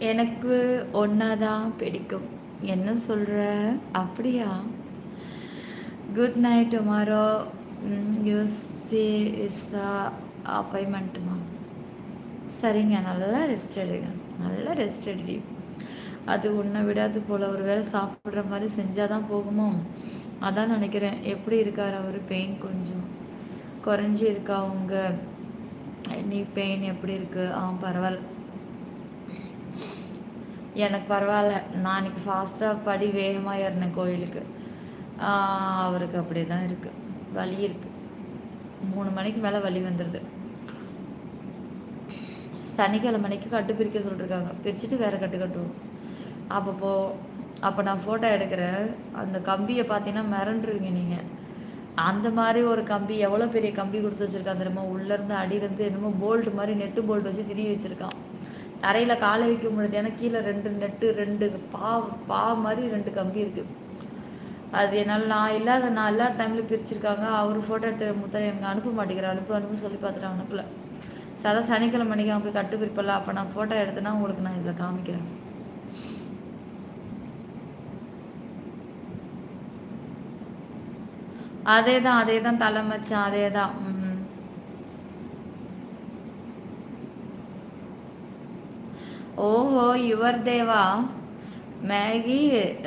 எனக்கு ஒன்றா தான் பிடிக்கும். என்ன சொல்கிற? அப்படியா? Good night tomorrow. You see is அப்பாயின்மெண்ட்டுமா? சரிங்க, நல்லா ரெஸ்ட் எடுங்க. நல்லா ரெஸ்ட் எடுடி. அது உன்னை விடாது போல். ஒரு வேளை சாப்பிட்ற மாதிரி செஞ்சால் தான் போகுமோ? அதான் நினைக்கிறேன். எப்படி இருக்கார் அவர்? பெயின் கொஞ்சம் குறைஞ்சி இருக்கா உங்க நீ? பெயின் எப்படி இருக்கு? பரவாயில்ல, எனக்கு பரவாயில்ல. நான் இன்னைக்கு ஃபாஸ்ட்டாக படி வேகமாக ஏறினேன் கோயிலுக்கு. அவருக்கு அப்படி தான் இருக்குது, வலி இருக்குது. 3 மணிக்கு மேலே வலி வந்துடுது. சனிக்கிழமைக்கு கட்டு பிரிக்க சொல்லியிருக்காங்க. பிரிச்சுட்டு வேறு கட்டு கட்டுவோம். அப்போ நான் ஃபோட்டோ எடுக்கிறேன். அந்த கம்பியை பார்த்தீங்கன்னா மிரண்டுருவீங்க நீங்கள். அந்த மாதிரி ஒரு கம்பி, எவ்வளோ பெரிய கம்பி கொடுத்து வச்சுருக்கான் தெரியுமா? உள்ளேருந்து அடியிலேருந்து என்னமோ போல்ட்டு மாதிரி நெட்டு போல்ட் வச்சு திரிய வச்சுருக்கான். தரையில் காலை வைக்க முடியாது, ஏன்னா கீழே 2 நெட்டு, 2 பா மாதிரி 2 கம்பி இருக்குது. அது என்னால் நான் இல்லாத டைமில் பிரிச்சுருக்காங்க. அவர் ஃபோட்டோ எடுத்து முத்தரை எனக்கு அனுப்ப மாட்டேங்கிறேன். அனுப்பு சொல்லி பார்த்துட்டு அனுப்பலை. சனிக்கிழமை மணிக்கு அவன் போய் கட்டு பிரிப்பல. அப்போ நான் ஃபோட்டோ எடுத்தேன்னா உங்களுக்கு நான் இதில் காமிக்கிறேன். அதே தான் தலை மச்சான், அதே தான். ஓஹோ, யுவர் தேவா. மேகி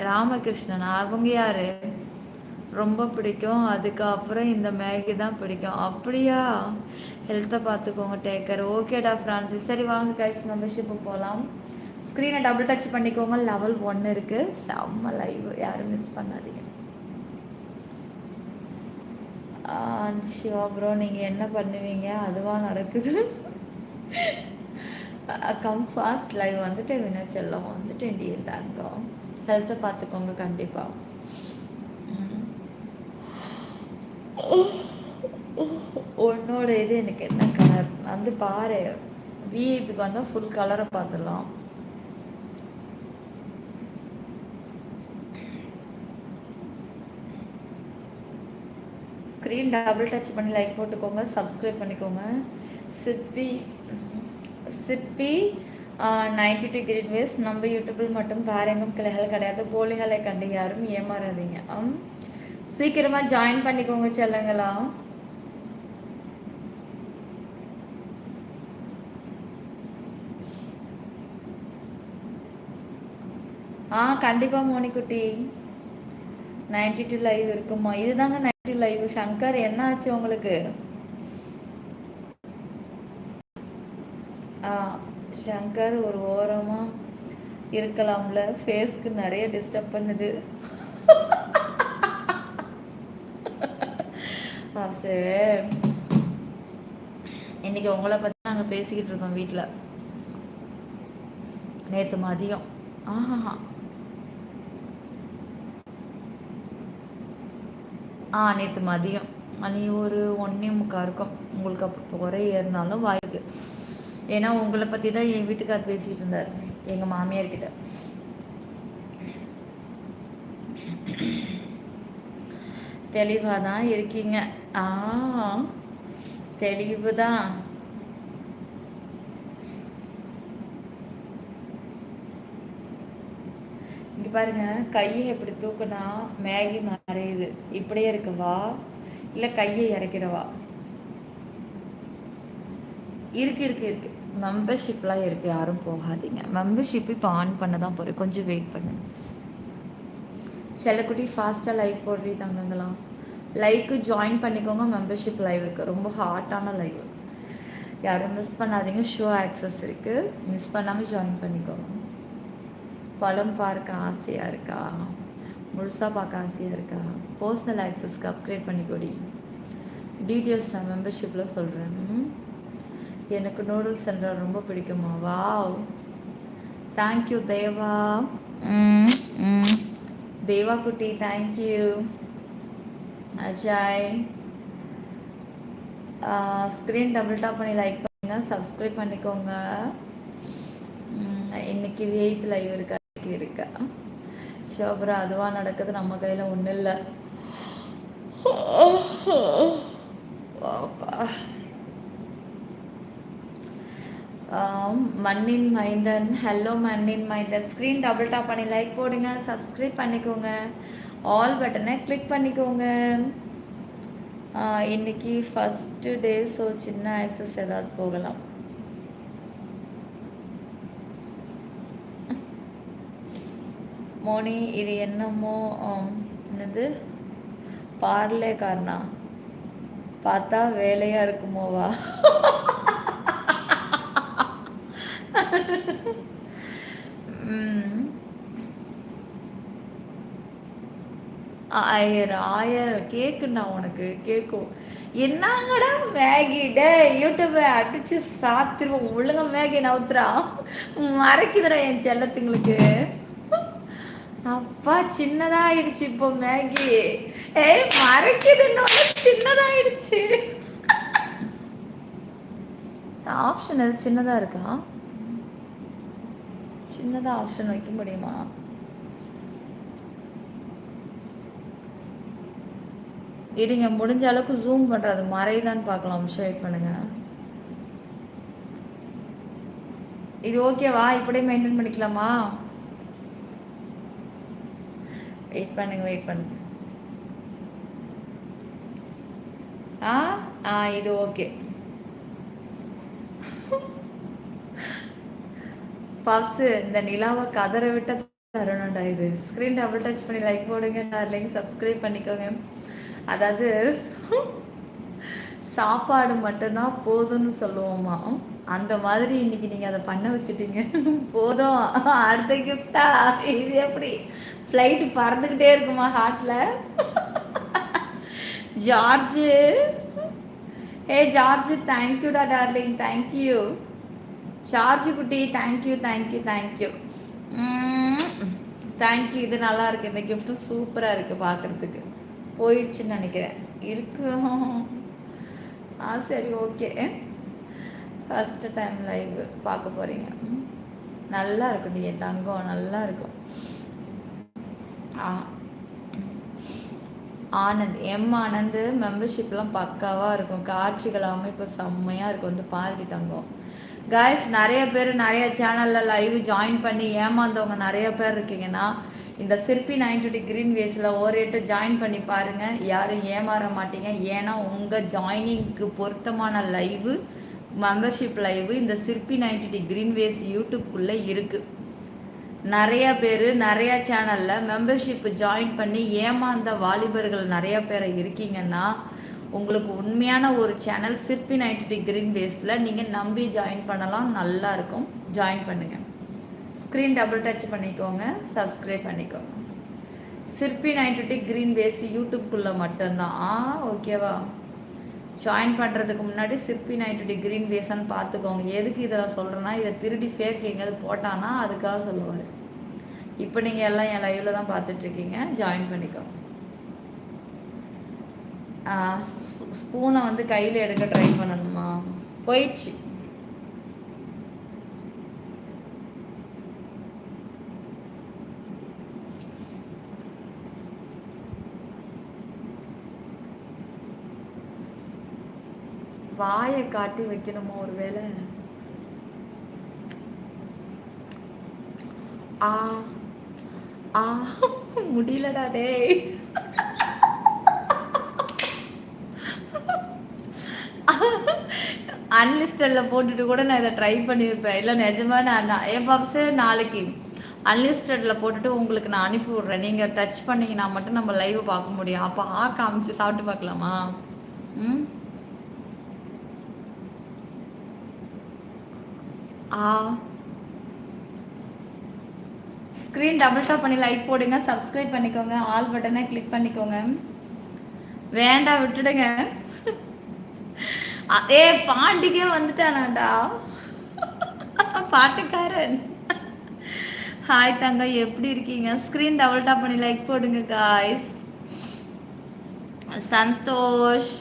ராமகிருஷ்ணன் அவங்க யாரு? ரொம்ப பிடிக்கும். அதுக்கப்புறம் இந்த மேகி தான் பிடிக்கும். அப்படியா? ஹெல்த்தை பார்த்துக்கோங்க, டேக்கர். ஓகேடா ஃப்ரான்சிஸ். சரி வாங்க கைஸ், மெம்பர்ஷிப்பு போகலாம். ஸ்க்ரீனை டபுள் டச் பண்ணிக்கோங்க. லெவல் 1 இருக்குது. செம்ம லைவ், யாரும் மிஸ் பண்ணாதீங்க. சிவா ப்ரோ, நீங்கள் என்ன பண்ணுவீங்க? அதுவாக நடக்குது. கம் ஃபாஸ்ட் லைவ் வந்துட்டு வினச்செல்லம் வந்துட்டு இண்டியன் தங்கம். ஹெல்த்தை பார்த்துக்கோங்க கண்டிப்பாக. உன்னோட இது எனக்கு என்ன கலர் வந்து பாரு. விஐபிக்கு வந்தால் ஃபுல் கலரை பார்த்துடலாம். ஸ்க்ரீன் டபுள் டச் பண்ணி லைக் போட்டுக்கோங்க, சப்ஸ்கிரைப் பண்ணிக்கோங்க. சிற்பி 92 கிரீன் வேஸ். நம்ம யூடியூப்பில் மட்டும் பாருங்கும் கிளைகள் கிடையாது. போலிகளை கண்டு யாரும் ஏமாறாதீங்க. சீக்கிரமாக ஜாயின் பண்ணிக்கோங்க செல்லுங்களா. கண்டிப்பாக மோனிக்குட்டி. 92 லைவ் இருக்குமா? இதுதாங்க 92 லைவ். சங்கர் என்ன ஆச்சு உங்களுக்கு? சங்கர் ஒரு ஓரமாக இருக்கலாம்ல, ஃபேஸ்க்கு நிறைய டிஸ்டர்ப் பண்ணுது. சரி, இன்னைக்கு உங்களை பற்றி நாங்கள் பேசிக்கிட்டு இருந்தோம் வீட்டில் நேற்று மதியம். நேற்று மதியம் நீ ஒரு 1:45 இருக்கும் உங்களுக்கு. அப்போ குறை ஏறினாலும் வாய்க்கு. ஏன்னா உங்களை பற்றி தான் என் வீட்டுக்கார் பேசிகிட்டு இருந்தார் எங்கள் மாமியார்கிட்ட. தெளிவாக தான் இருக்கீங்க. தெளிவு தான். இங்கே பாருங்க, கையை எப்படி தூக்குனா மேகி மறையுது. இப்படியே இருக்கவா இல்லை கையை இறக்கிடவா? இருக்கு. மெம்பர்ஷிப்லாம் இருக்குது, யாரும் போகாதீங்க. மெம்பர்ஷிப் இப்போ ஆன் பண்ண தான் போகிறேன், கொஞ்சம் வெயிட் பண்ணுங்க. செல்லக்குட்டி ஃபாஸ்ட்டாக லைவ் போடுறீ தங்கங்களா. லைக்கு ஜாயின் பண்ணிக்கோங்க. மெம்பர்ஷிப் லைவ் இருக்குது, ரொம்ப ஹாட்டான லைவ், யாரும் மிஸ் பண்ணாதீங்க. ஷோ ஆக்சஸ் இருக்குது, மிஸ் பண்ணாமல் ஜாயின் பண்ணிக்கோங்க. படம் பார்க்க ஆசையாக இருக்கா? முழுசாக பார்க்க ஆசையாக இருக்கா? பர்சனல் ஆக்சஸ்க்கு அப்கிரேட் பண்ணிக்கோடி. டீட்டெயில்ஸ் நான் மெம்பர்ஷிப்பில் சொல்கிறேன். எனக்கு நூடுல்ஸ் என்றால் ரொம்ப பிடிக்குமா? வாவ், தேங்க்யூ தேவா. தேவா குட்டி, thank you. Ajay, screen double tap பண்ணி லைக் பண்ணுங்க, சப்ஸ்கிரைப் பண்ணிக்கோங்க. இன்னைக்கு விஐபி லைவ் இருக்கா? ஷோபரா, அதுவாக நடக்குது, நம்ம கையில் ஒன்றும் இல்லை. மண்ணின் மைந்தன், ஹலோ மண்ணின் மைந்தன். ஸ்க்ரீன் டபுள் டாப் பண்ணி லைக் போடுங்க, சப்ஸ்கிரைப் பண்ணிக்கோங்க, ஆல் பட்டனை கிளிக் பண்ணிக்கோங்க. இன்னைக்கு ஃபஸ்ட்டு டே, ஸோ சின்ன ஆக்சஸ் ஏதாவது போகலாம். மோனி இது என்னமோ என்னது பார்லே காரணா பார்த்தா வேலையாக இருக்குமோவா? ராயல் கேக்குண்ணா, உனக்கு கேட்கும். என்னங்கடா மேகி டே யூடியூப்பை அடிச்சு சாத்திருவோம். ஒழுங்க மேகி நவுத்துறா, மறைக்குதுடா என் செல்லத்துங்களுக்கு. அப்பா சின்னதாயிடுச்சு இப்போ மேகி. ஏய் மறைக்குதுன்னு சின்னதாயிடுச்சு. ஆப்ஷன் எது சின்னதாக இருக்கா? சின்னதாக ஆப்ஷன் வைக்க முடியுமா? இருங்க, முடிஞ்ச அளவுக்கு ஜூம் பண்ணுறது மறைதான்னு பார்க்கலாம். வெயிட் பண்ணுங்க. இது ஓகேவா? இப்படியே மெயின்டைன் பண்ணிக்கலாமா? வெயிட் பண்ணுங்க. இது ஓகே. பப்ஸு இந்த நிலாவை கதற விட்ட தரணும்டா இது. ஸ்க்ரீன் டபுள் டச் பண்ணி லைக் போடுங்க டார்லிங், சப்ஸ்கிரைப் பண்ணிக்கோங்க. அதாவது சாப்பாடு மட்டும்தான் போதும்னு சொல்லுவோமா, அந்த மாதிரி இன்னைக்கு நீங்கள் அதை பண்ண வச்சுட்டீங்க. போதும், அடுத்த கிஃப்டா? இது எப்படி ஃப்ளைட்டு பறந்துக்கிட்டே இருக்குமா ஹார்ட்டில்? ஜார்ஜு, ஜார்ஜு தேங்க்யூடா டார்லிங், தேங்க்யூ ஜார்ஜு குட்டி, தேங்க்யூ. தேங்க்யூ. இது நல்லா இருக்கு, இந்த கிஃப்ட்டும் சூப்பராக இருக்குது பார்க்குறதுக்கு. போயிடுச்சுன்னு நினைக்கிறேன். இருக்கு. சரி ஓகே. ஃபஸ்ட்டு டைம் லைவ் பார்க்க போகிறீங்க. நல்லா இருக்கும் டி என் தங்கம், நல்லா இருக்கும். ஆனந்த், ஆனந்த் மெம்பர்ஷிப்லாம் பக்காவாக இருக்கும். காட்சிகள் அமைப்பு செம்மையாக இருக்கும். வந்து பாருடி தங்கம். காய்ஸ், நிறைய பேர் நிறைய சேனலில் லைவ் ஜாயின் பண்ணி ஏமாந்தவங்க நிறைய பேர் இருக்கீங்கன்னா, இந்த சிற்பி 90 கிரீன் வேஸில் ஓரேட்டு ஜாயின் பண்ணி பாருங்கள். யாரும் ஏமாற மாட்டீங்க. ஏன்னா உங்கள் ஜாயினிங்க்கு பொருத்தமான லைவு, மெம்பர்ஷிப் லைவு இந்த சிற்பி 90 கிரீன் வேஸ் யூடியூப்குள்ளே இருக்குது. நிறைய பேர் நிறையா சேனலில் மெம்பர்ஷிப் ஜாயின் பண்ணி ஏமாந்த வாலிபர்கள் நிறைய பேர் இருக்கீங்கன்னா, உங்களுக்கு உண்மையான ஒரு சேனல் சிற்பி 90 கிரீன் வேஸில் நீங்கள் நம்பி ஜாயின் பண்ணலாம். நல்லாயிருக்கும், ஜாயின் பண்ணுங்கள். ஸ்க்ரீன் டபுள் டச் பண்ணிக்கோங்க, சப்ஸ்கிரைப் பண்ணிக்கோங்க. சிற்பி 90 கிரீன் வேஸ் யூடியூப்குள்ளே மட்டும்தான். ஓகேவா? ஜாயின் பண்ணுறதுக்கு முன்னாடி சிற்பி 90 கிரீன் வேஸ்ன்னு பார்த்துக்கோங்க. எதுக்கு இதெல்லாம் சொல்கிறேன்னா, இதை திருடி ஃபேக் எங்கேயாவது போட்டானா அதுக்காக சொல்லுவார். இப்போ நீங்கள் எல்லாம் என் லைவில் தான் பார்த்துட்ருக்கீங்க. ஜாயின் பண்ணிக்கோங்க. ஸ்பூனை வந்து கையில் எடுக்க ட்ரை பண்ணணுமா? போயிடுச்சு. வாயை காட்டி வைக்கணுமா ஒரு வேளை? முடியலடா டேய். அன்லிஸ்டடில் போட்டுட்டு கூட நான் இதை ட்ரை பண்ணியிருப்பேன். இல்லை நிஜமாக நான் என் பப்ஸு நாளைக்கு அன்லிஸ்டடில் போட்டுட்டு உங்களுக்கு நான் அனுப்பி விட்றேன். நீங்கள் டச் பண்ணிங்கன்னா மட்டும் நம்ம லைவை பார்க்க முடியும். அப்போ காமிச்சு சாப்பிட்டு பார்க்கலாமா? ஸ்க்ரீன் டபுள் டாப் பண்ணி லைக் போடுங்க, சப்ஸ்கிரைப் பண்ணிக்கோங்க, ஆல் பட்டனை கிளிக் பண்ணிக்கோங்க. வேண்டாம் விட்டுடுங்க. பாண்டிக்கே வந்துட்டானாண்டா பாட்டுக்காரன். ஹாய் தங்க, எப்படி இருக்கீங்க? ஸ்க்ரீன் டபுள் டாப் பண்ணி லைக் போடுங்க காய்ஸ். சந்தோஷ்,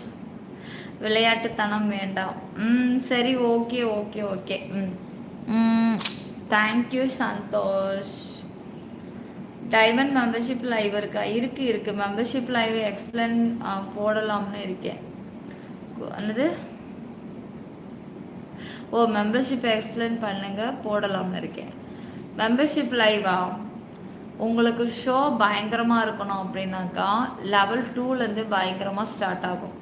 விளையாட்டுத்தனம் வேண்டாம். சரி okay okay okay. Thank you Santhosh. Diamond membership live இருக்கா? இருக்குது மெம்பர்ஷிப் லைவ் எக்ஸ்பிளைன் போடலாம்னு இருக்கேன். என்னது ஓ மெம்பர்ஷிப் எக்ஸ்பிளைன் பண்ணுங்க போடலாம்னு இருக்கேன். மெம்பர்ஷிப் லைவா உங்களுக்கு ஷோ பயங்கரமாக இருக்கணும் அப்படின்னாக்கா லெவல் 2லேருந்து பயங்கரமாக ஸ்டார்ட் ஆகும்.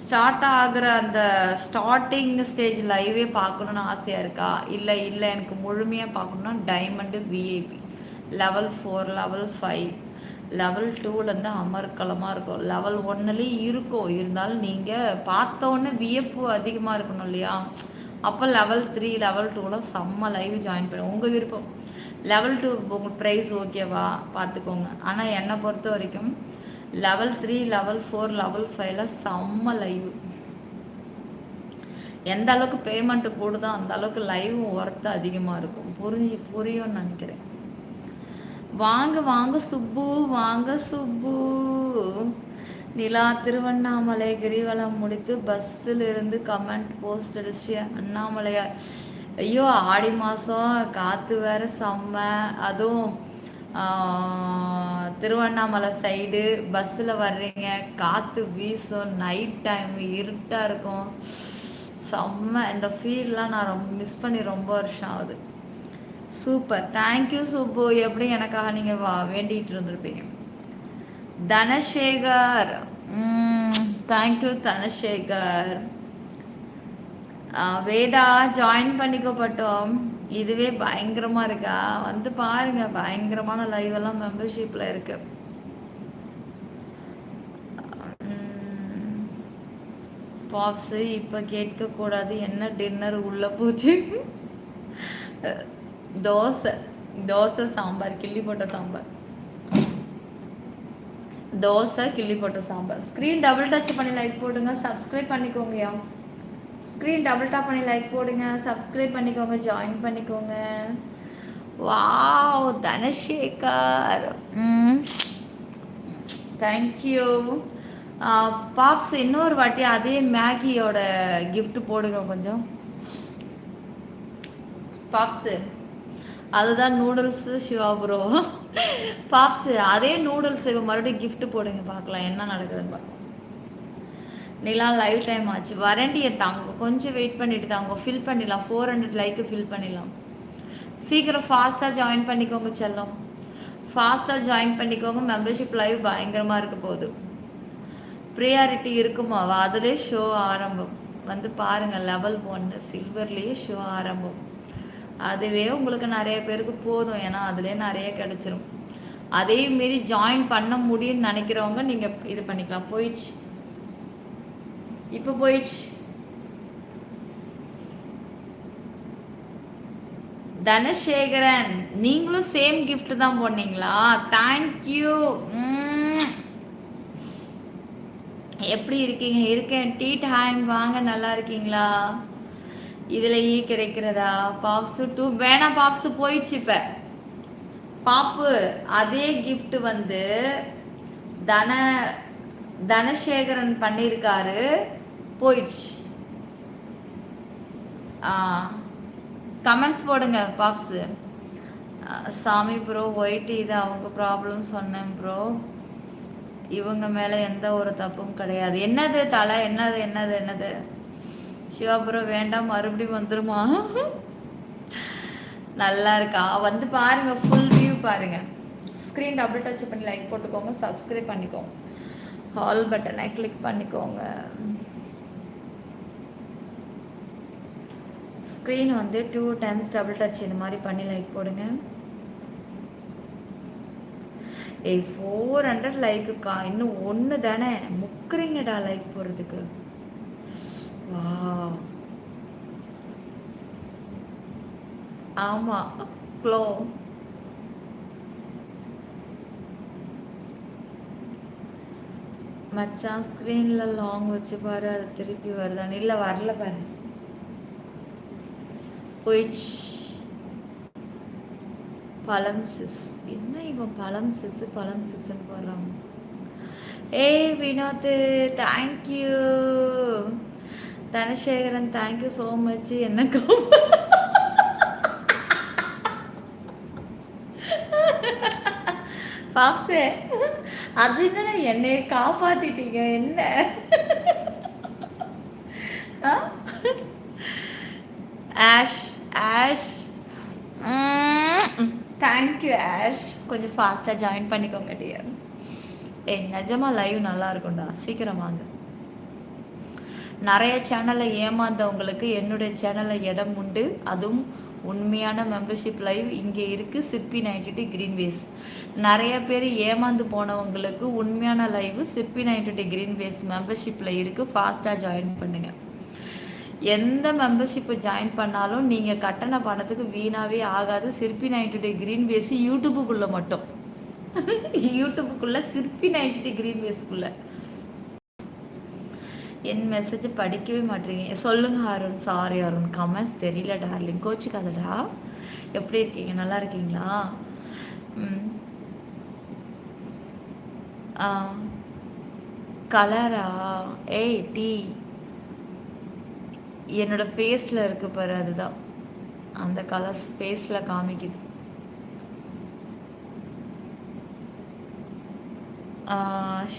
ஸ்டார்ட் ஆகிற அந்த ஸ்டார்டிங் ஸ்டேஜ் லைவே பார்க்கணுன்னு ஆசையாக இருக்கா? இல்லை இல்லை எனக்கு முழுமையாக பார்க்கணுன்னா diamond VIP level 4 level 5 level 2லேருந்து அமர்க்கலமாக இருக்கும். லெவல் 1லேயும் இருக்கும், இருந்தாலும் நீங்கள் பார்த்தோன்னே வியப்பு அதிகமாக இருக்கணும் இல்லையா? அப்போ லெவல் 3 லெவல் 2லாம் செம்ம லைவ் ஜாயின் பண்ணுவோம். உங்கள் விருப்பம். லெவல் 2 உங்களுக்கு ப்ரைஸ் ஓகேவா பார்த்துக்கோங்க. ஆனால் என்னை பொறுத்த வரைக்கும் லெவல் 3 லெவல் 4 லெவல் 5ல செம்ம லைவ். எந்த அளவுக்கு பேமெண்ட்டு கூடுதோ அந்த அளவுக்கு லைவ் ஒர்த்து அதிகமாக இருக்கும். புரியும்னு நினைக்கிறேன். வாங்க வாங்க சுப்பு, வாங்க சுப்பு. நிலா திருவண்ணாமலை கிரிவலம் முடித்து பஸ்ஸில் இருந்து கமெண்ட் போஸ்ட் அடிச்சு அண்ணாமலையா. ஐயோ ஆடி மாதம் காற்று வேற செம்ம. அதுவும் திருவண்ணாமலை சைடு பஸ்ஸில் வர்றீங்க, காற்று வீசும், நைட் டைம் இருட்டாக இருக்கும், செம்ம. இந்த ஃபீல்லாம் நான் ரொம்ப மிஸ் பண்ணி ரொம்ப வருஷம் ஆகுது. Super, thank you Subbu. எப்படி எனக்காக நீங்கள் வேண்டிகிட்டு இருந்திருப்பீங்க. தனசேகர், தேங்க்யூ தனசேகர். வேதா ஜாயின் பண்ணிக்கப்பட்டோம். இதுவே பயங்கரமாக இருக்கா? வந்து பாருங்க, பயங்கரமான லைவ் எல்லாம் மெம்பர்ஷிப்பில் இருக்கு. பாப்ஸு இப்போ கேட்கக்கூடாது, என்ன டின்னர் உள்ள போச்சு? தோசை சாம்பார், கிள்ளி போட்ட சாம்பார். தோசை கிள்ளி போட்ட சாம்பார். ஸ்க்ரீன் டபுள் டச் பண்ணி லைக் போடுங்க, சப்ஸ்கிரைப் பண்ணிக்கோங்கயா. ஸ்க்ரீன் டபுள் டாப் பண்ணி லைக் போடுங்க, சப்ஸ்கிரைப் பண்ணிக்கோங்க, ஜாயின் பண்ணிக்கோங்க. Wow Dhanasekar, thank you. பாப்ஸ் இன்னொரு வாட்டி அதே மேகியோட கிஃப்ட் போடுங்க கொஞ்சம். பாப்ஸு அதுதான் நூடுல்ஸு சிவா ப்ரோ. பாப்ஸு அதே நூடுல்ஸ் இப்போ மறுபடியும் கிஃப்ட் போடுங்க, பார்க்கலாம் என்ன நடக்குதுன்னு பார்க்கலாம். நிலா லைவ் டைம் ஆச்சு, வரண்டியை தாங்க, கொஞ்சம் வெயிட் பண்ணிட்டு தாங்க, ஃபில் பண்ணிடலாம். 400 லைக்கு ஃபில் பண்ணிடலாம். சீக்கிரம் ஃபாஸ்ட்டாக ஜாயின் பண்ணிக்கோங்க செல்லம், ஃபாஸ்ட்டாக ஜாயின் பண்ணிக்கோங்க. மெம்பர்ஷிப் லைவ் பயங்கரமாக இருக்க போகுது. ப்ரியாரிட்டி இருக்குமா? அதிலே ஷோ ஆரம்பம். வந்து பாருங்கள், லெவல் 1 சில்வர்லேயே ஷோ ஆரம்பம். அதுவே உங்களுக்கு நிறைய பேருக்கு போதும், ஏன்னா அதுலேயே நிறைய கிடச்சிரும். அதே மாரி ஜாயின் பண்ண முடியும்னு நினைக்கிறவங்க நீங்கள் இது பண்ணிக்கலாம். போயிடுச்சு, இப்போ போயிடுச்சு. தனசேகரன், நீங்களும் சேம் கிஃப்ட் தான் போனீங்களா? தேங்க்யூ. எப்படி இருக்கீங்க? இருக்கேன். டீ டைம் வாங்க, நல்லா இருக்கீங்களா? இதுலயே கிடைக்கிறதா? பாப்ஸு 2 வேணாம், பாப்ஸு போயிடுச்சு. இப்போ பாப்பு அதே கிஃப்ட் வந்து தனசேகரன் பண்ணியிருக்காரு, போயிடுச்சு. கமெண்ட்ஸ் போடுங்க பாப்ஸு. சாமி ப்ரோ, ஒயிட் இது அவங்க ப்ராப்ளம் சொன்னேன் ப்ரோ, இவங்க மேலே எந்த ஒரு தப்பும் கிடையாது. என்னது தலை, என்னது என்னது என்னது? சிவா ப்ரோ வேண்டாம், மறுபடியும் வந்துருமா? நல்லா இருக்கா? வந்து பாருங்கள், ஃபுல் வியூ பாருங்கள். ஸ்க்ரீன் டபுள் டச் பண்ணி லைக் போட்டுக்கோங்க, சப்ஸ்கிரைப் பண்ணிக்கோங்க, ஆல் பட்டனை கிளிக் பண்ணிக்கோங்க. ஸ்க்ரீன் வந்து 2 டைம்ஸ் டபுள் டச் இந்த மாதிரி பண்ணி லைக் போடுங்க. 400 லைக்குக்கா, இன்னும் 1 தானே, முக்குறீங்கடா லைக் போடுறதுக்கு. வா, ஆமாம் க்ளோ. மச்சான் ஸ்க்ரீனில் லாங் வச்சு பாரு, அது திருப்பி வருதான்னு. இல்லை வரல பாரு, போயிடுச்சு. பழம் சிஸ், என்ன இவன் பழம் சிஸ்ன்னு போடுறான். ஏய் Vinoth, thank you. Dhanasekaran, thank you so much. என்ன பாப்ஸே, அது என்ன என்னைய காப்பாத்திட்டீங்க என்ன? Ash Ash thank you Ash. கொஞ்சம் ஃபாஸ்ட்டாக ஜாயின் பண்ணிக்கோங்க டியர். நிஜமாக லைவ் நல்லா இருக்கும்டா, சீக்கிரம் வாங்க. நிறைய சேனலில் ஏமாந்தவங்களுக்கு என்னுடைய சேனலில் இடம் உண்டு. அதுவும் உண்மையான மெம்பர்ஷிப் லைவ் இங்கே இருக்குது, சிற்பி 92 கிரீன்வேஸ். நிறைய பேர் ஏமாந்து போனவங்களுக்கு உண்மையான லைவ் சிற்பி 92 கிரீன்வேஸ் மெம்பர்ஷிப்பில் இருக்குது. ஃபாஸ்ட்டாக ஜாயின் பண்ணுங்கள். எந்த மெம்பர்ஷிப்பு ஜாயின் பண்ணாலும் நீங்கள் கட்டண பணத்துக்கு வீணாகவே ஆகாது. சிற்பி 92 கிரீன்வேஸ் யூடியூபுக்குள்ளே மட்டும் யூடியூபுக்குள்ளே சிற்பி 92 கிரீன்வேஸ்க்குள்ளே. என் மெசேஜ் படிக்கவே மாட்டேங்க. சொல்லுங்கள் அருண். சாரி அருண், கமெண்ட்ஸ் தெரியல டார்லிங், கோச்சிக்காதடா. எப்படி இருக்கீங்க? நல்லா இருக்கீங்களா? கலரா? ஏய் டீ என்னோட ஃபேஸில் இருக்கு பாரு, அதுதான் அந்த கலர்ஸ் ஃபேஸில் காமிக்குது.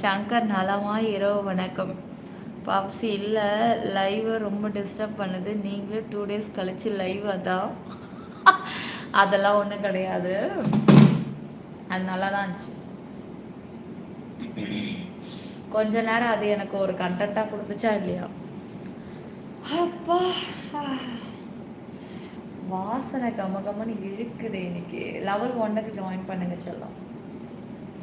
சங்கர் நலமா? இரவு வணக்கம். பாப்ஸி இல்லை, லைவை ரொம்ப டிஸ்டர்ப் பண்ணுது. நீங்களே 2 days கழிச்சு லைவ். அதான் அதெல்லாம் ஒன்றும் கிடையாது, அது நல்லா தான் இருந்துச்சு. கொஞ்ச நேரம் அது எனக்கு ஒரு கண்டென்ட்டாக கொடுத்துச்சா இல்லையா? அப்பா வாசனை கமகமன்னு இழுக்குது இன்னைக்கு. லெவல் 1க்கு ஜாயின் பண்ணுங்க செல்லம்.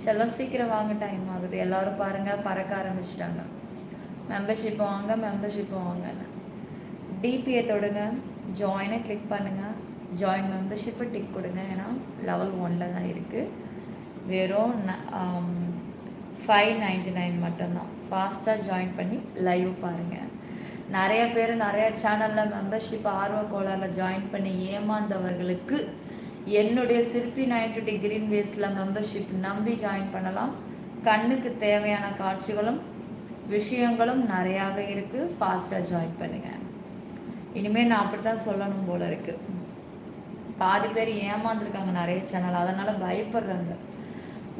செல்லம் சீக்கிரம் வாங்க, டைம் ஆகுது. எல்லோரும் பாருங்கள் பறக்க ஆரம்பிச்சிட்டாங்க. மெம்பர்ஷிப் வாங்க, மெம்பர்ஷிப் வாங்கன்னு டிபியை தொடுங்க, ஜாயினை கிளிக் பண்ணுங்கள், ஜாயின் மெம்பர்ஷிப்பை டிக் கொடுங்க. ஏன்னா லெவல் 1 தான் இருக்குது. வெறும் 599 மட்டும்தான். ஃபாஸ்ட்டாக ஜாயின் பண்ணி லைவ் பாருங்கள். நிறைய பேர் நிறைய சேனலில் மெம்பர்ஷிப் ஆர்வ கோளாறில் ஜாயின் பண்ணி ஏமாந்தவர்களுக்கு என்னுடைய சிற்பி 92 கிரீன்வேஸில் மெம்பர்ஷிப் நம்பி ஜாயின் பண்ணலாம். கண்ணுக்கு தேவையான காட்சிகளும் விஷயங்களும் நிறையாக இருக்குது. ஃபாஸ்ட்டாக ஜாயின் பண்ணுங்கள். இனிமேல் நான் அப்படி தான் சொல்லணும் போல் இருக்குது. பாதி பேர் ஏமாந்துருக்காங்க நிறைய சேனல், அதனால் பயப்படுறாங்க.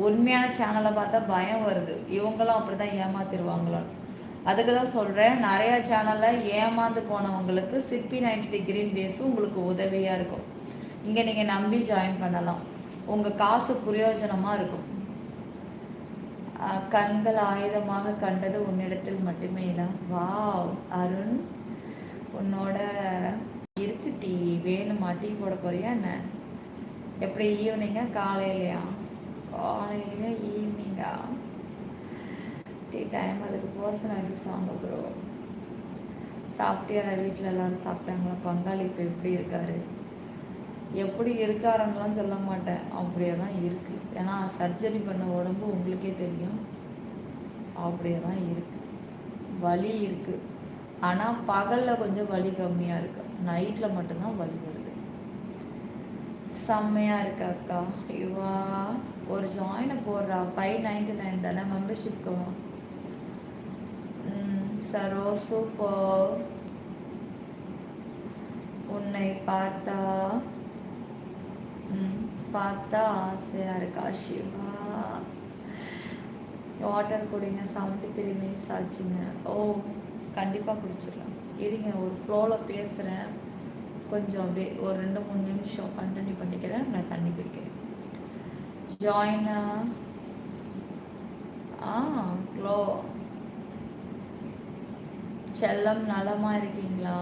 உண்மையான சேனலை பார்த்தா பயம் வருது, இவங்களும் அப்படி தான் ஏமாத்திடுவாங்களோ. அதுக்கு தான் சொல்கிறேன், நிறையா சேனலில் ஏமாந்து போனவங்களுக்கு சிற்பி 92 கிரீன்வேஸும் உங்களுக்கு உதவியாக இருக்கும். இங்கே நீங்கள் நம்பி ஜாயின் பண்ணலாம். உங்கள் காசு பிரயோஜனமாக இருக்கும். கண்கள் ஆயுதமாக கண்டது உன்னிடத்தில் மட்டுமே இல்லை. வாவ் அருண், உன்னோட இருக்கு டீ வேணுமா? டீ போட போறியா என்ன? எப்படி ஈவினிங்கா காலையிலையா? காலையிலையா ஈவினிங்கா? Tea time. அதுக்கு பர்சனல் ஆக்சஸ் வாங்க ப்ரோ. சாப்பிட்டியாடா? வீட்டில் எல்லோரும் சாப்பிட்டாங்களா? பங்காளி இப்போ எப்படி இருக்காரு? எப்படி இருக்காருங்களாம் சொல்ல மாட்டேன், அப்படியே தான் இருக்குது. ஏன்னா சர்ஜரி பண்ண உடம்பு உங்களுக்கே தெரியும், அப்படியே தான் இருக்குது. வலி இருக்குது, ஆனால் பகலில் கொஞ்சம் வலி கம்மியாக இருக்குது, நைட்டில் மட்டும்தான் வலி வருது. செம்மையாக இருக்கு அக்கா. இவா ஒரு ஜாயினை போடுறா. 599 தானே மெம்பர்ஷிப்க்கு. சரோ சூப்பர். உன்னை பார்த்தா ஆசையாக இருக்கா சிவா? வாட்டர் குடிங்க. 73 minutes ஆச்சுங்க. ஓ கண்டிப்பாக குடிச்சிடலாம். இருங்க, ஒரு ஃப்ளோவில் பேசுகிறேன், கொஞ்சம் அப்படியே ஒரு 2-3 நிமிஷம் கண்டினியூ பண்ணிக்கிறேன். நான் தண்ணி குடிக்கிறேன். ஜாயினா? க்ளோ செல்லம் நலமாக இருக்கீங்களா?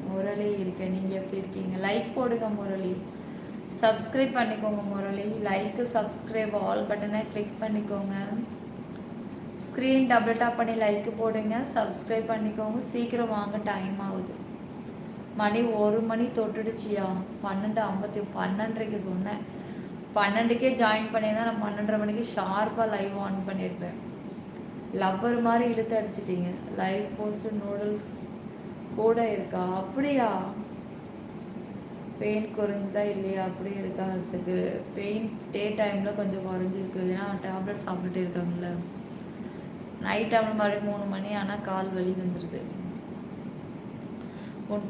முரளி இருக்கேன். நீங்கள் எப்படி இருக்கீங்க? லைக் போடுங்க முரளி. சப்ஸ்கிரைப் பண்ணிக்கோங்க முரளி. லைக்கு சப்ஸ்கிரைப் ஆல் பட்டனை கிளிக் பண்ணிக்கோங்க. ஸ்க்ரீன் டபுள் டாப் பண்ணி லைக்கு போடுங்க, சப்ஸ்கிரைப் பண்ணிக்கோங்க. சீக்கிரம் வாங்க, டைம் ஆகுது. மணி 1 மணி தொட்டுடுச்சியா? 12:50. 12:30க்கு சொன்னேன். 12க்கே ஜாயின் பண்ணியிருந்தா நான் 12:30 மணிக்கு ஷார்ப்பாக லைவ் ஆன் பண்ணியிருப்பேன். லப்பர் மாதிரி இழுத்து அடிச்சிட்டிங்க. லைவ் போஸ்ட் நூடுல்ஸ் கூட இருக்கா? அப்படியா? பெயின் குறைஞ்சுதா இல்லையா? அப்படியே இருக்கா ஹஸுக்கு? பெயின் டே டைமில் கொஞ்சம் குறைஞ்சிருக்கு, ஏன்னா டேப்லெட் சாப்பிட்டுட்டே இருக்காங்கல்ல. நைட் டைமில் மறுபடியும் 3 மணி ஆனால் கால் வலி வந்துடுது. உன்